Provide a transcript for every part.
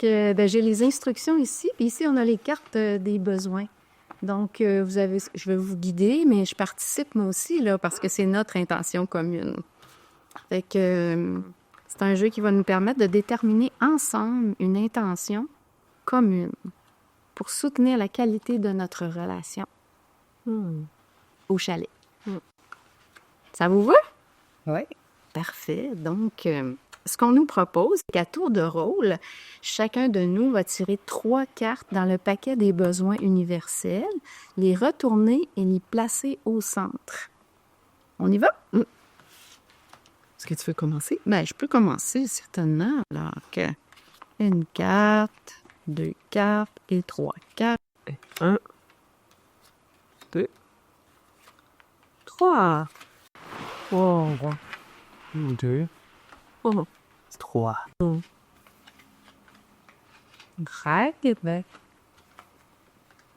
j'ai les instructions ici. Puis ici, on a les cartes des besoins. Donc, je vais vous guider, mais je participe moi aussi, là, parce que c'est notre intention commune. Fait que c'est un jeu qui va nous permettre de déterminer ensemble une intention commune pour soutenir la qualité de notre relation au chalet. Ça vous va? Oui. Parfait. Donc, ce qu'on nous propose, c'est qu'à tour de rôle, chacun de nous va tirer 3 cartes dans le paquet des besoins universels, les retourner et les placer au centre. On y va? Est-ce que tu veux commencer? Bien, je peux commencer, certainement. Alors, une carte, 2 cartes et 3 cartes. 1, 2, 3. Oh, 2, 3. Règle.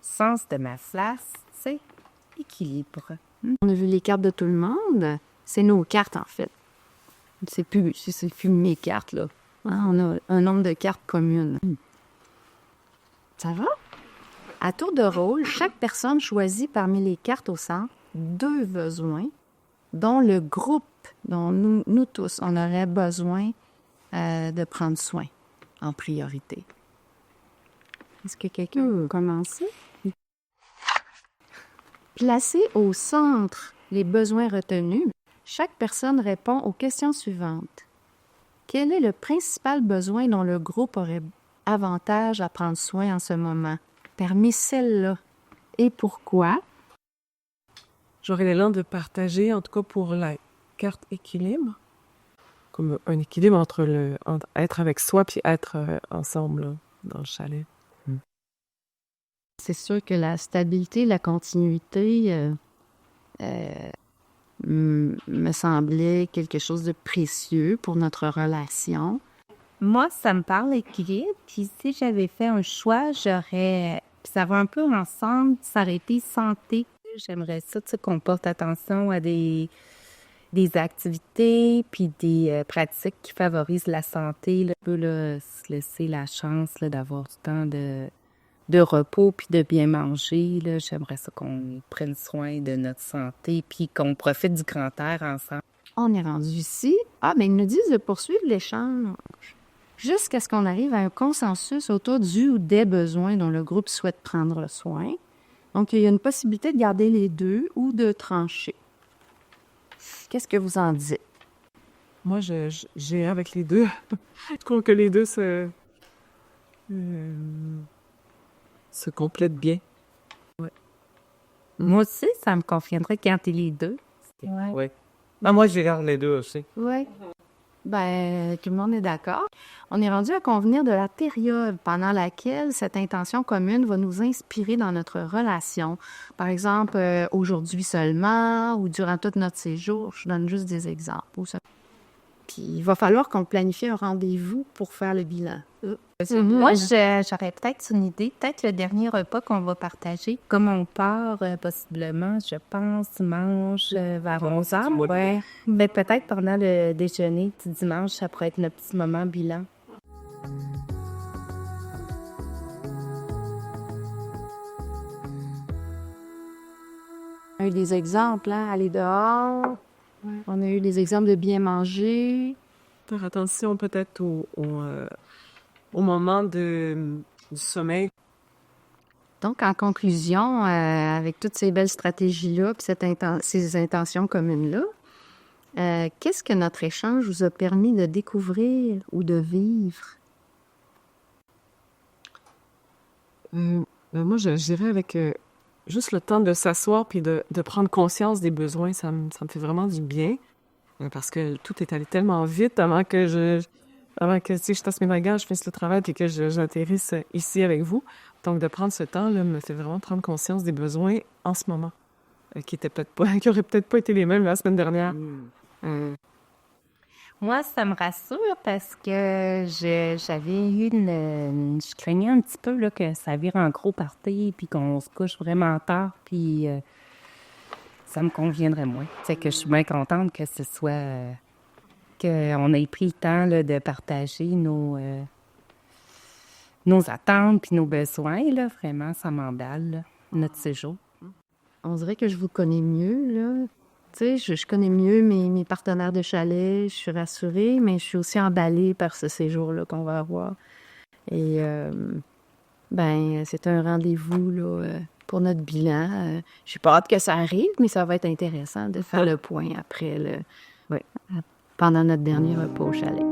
Sens de ma place, c'est équilibre. On a vu les cartes de tout le monde. C'est nos cartes, en fait. C'est plus mes cartes, là. Hein, on a un nombre de cartes communes. Ça va? À tour de rôle, chaque personne choisit parmi les cartes au centre 2 besoins dont le groupe, dont nous tous, on aurait besoin de prendre soin en priorité. Est-ce que quelqu'un veut commencer? Placez au centre les besoins retenus. Chaque personne répond aux questions suivantes. Quel est le principal besoin dont le groupe aurait avantage à prendre soin en ce moment? Parmi celles-là. Et pourquoi? J'aurais l'élan de partager, en tout cas pour la carte équilibre, comme un équilibre entre être avec soi puis être ensemble là, dans le chalet. C'est sûr que la stabilité, la continuité me semblait quelque chose de précieux pour notre relation. Moi, ça me parle équilibre. Puis si j'avais fait un choix, ça va un peu ensemble, s'arrêter santé. J'aimerais ça, tu sais, qu'on porte attention à des activités puis des pratiques qui favorisent la santé. Là. On peut là, se laisser la chance là, d'avoir du temps de repos puis de bien manger. Là. J'aimerais ça qu'on prenne soin de notre santé puis qu'on profite du grand air ensemble. On est rendu ici. Mais ils nous disent de poursuivre l'échange jusqu'à ce qu'on arrive à un consensus autour du ou des besoins dont le groupe souhaite prendre soin. Donc, il y a une possibilité de garder les 2 ou de trancher. Qu'est-ce que vous en dites? Moi, j'ai avec les 2. Je trouve que les 2 se complètent bien. Ouais. Moi aussi, ça me conviendrait de garder les 2. Oui. Moi, je garde les 2 aussi. Oui. Ben, tout le monde est d'accord. On est rendu à convenir de la période pendant laquelle cette intention commune va nous inspirer dans notre relation. Par exemple, aujourd'hui seulement ou durant tout notre séjour. Je donne juste des exemples. Puis, il va falloir qu'on planifie un rendez-vous pour faire le bilan. Moi, j'aurais peut-être une idée. Peut-être le dernier repas qu'on va partager. Comme on part, possiblement, je pense, dimanche vers 11h. Ouais. Mais peut-être pendant le déjeuner du dimanche, ça pourrait être notre petit moment bilan. On a eu des exemples, hein? Aller dehors. Ouais. On a eu des exemples de bien manger. Faire attention peut-être au moment du sommeil. Donc, en conclusion, avec toutes ces belles stratégies-là et ces intentions communes-là, qu'est-ce que notre échange vous a permis de découvrir ou de vivre? Moi, je dirais avec juste le temps de s'asseoir puis de prendre conscience des besoins, ça me fait vraiment du bien. Parce que tout est allé tellement vite avant que je tasse mes bagages, je fasse le travail et que j'atterrisse ici avec vous. Donc, de prendre ce temps-là me fait vraiment prendre conscience des besoins en ce moment, qui auraient peut-être pas été les mêmes la semaine dernière. Moi, ça me rassure parce que j'avais eu je craignais un petit peu là, que ça vire en gros party puis qu'on se couche vraiment tard puis ça me conviendrait moins. C'est que je suis bien contente que ce soit qu'on ait pris le temps là, de partager nos attentes puis nos besoins, là. Vraiment, ça m'emballe, là, notre séjour. On dirait que je vous connais mieux, là. Tu sais, je connais mieux mes partenaires de chalet, je suis rassurée, mais je suis aussi emballée par ce séjour-là qu'on va avoir. Et, c'est un rendez-vous, là, pour notre bilan. J'ai pas hâte que ça arrive, mais ça va être intéressant de faire le point après, pendant notre dernier repas au chalet.